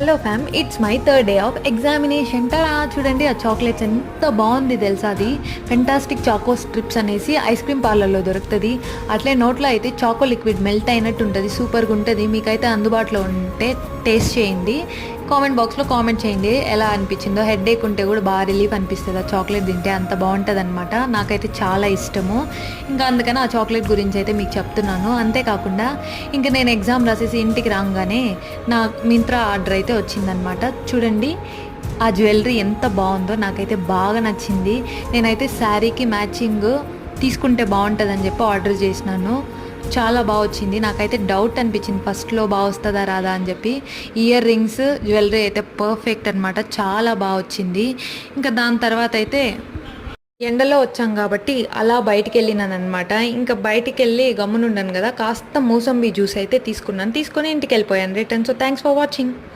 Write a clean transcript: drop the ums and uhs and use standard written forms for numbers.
Hello fam, it's my third day of examination. చూడండి ఆ chocolates ఎంత బాగుంది తెలుసా. అది ఫెంటాస్టిక్ చాకో స్ట్రిప్స్ అనేసి ఐస్ క్రీమ్ పార్లర్లో దొరుకుతుంది. అట్లే నోట్లో అయితే చాకో లిక్విడ్ మెల్ట్ అయినట్టు ఉంటుంది, సూపర్గా ఉంటుంది. మీకైతే అందుబాటులో ఉంటే టేస్ట్ చేయండి. కామెంట్ బాక్స్లో కామెంట్ చేయండి ఎలా అనిపించిందో. హెడేక్ ఉంటే కూడా బాగా రిలీఫ్ అనిపిస్తుంది ఆ చాక్లెట్ తింటే, అంత బాగుంటుంది అనమాట. నాకైతే చాలా ఇష్టము. ఇంకా అందుకని ఆ చాక్లెట్ గురించి అయితే మీకు చెప్తున్నాను. అంతేకాకుండా ఇంకా నేను ఎగ్జామ్ రాసేసి ఇంటికి రాగానే నా మింత్రా ఆర్డర్ అయితే వచ్చిందనమాట. చూడండి ఆ జ్యువెలరీ ఎంత బాగుందో, నాకైతే బాగా నచ్చింది. నేనైతే శారీకి మ్యాచింగ్ తీసుకుంటే బాగుంటుందని చెప్పి ఆర్డర్ చేసినాను. చాలా బాగా వచ్చింది. నాకైతే డౌట్ అనిపించింది ఫస్ట్లో బాగా వస్తుందా రాదా అని చెప్పి. ఇయర్ రింగ్స్ జ్యువెలరీ అయితే పర్ఫెక్ట్ అనమాట, చాలా బాగా వచ్చింది. ఇంకా దాని తర్వాత అయితే ఎండలో వచ్చాం కాబట్టి అలా బయటికి వెళ్ళినాను అనమాట. ఇంకా బయటికి వెళ్ళి గమ్మునుండాను కదా, కాస్త మూసంబి జ్యూస్ అయితే తీసుకుని ఇంటికి వెళ్ళిపోయాను return. So thanks for watching.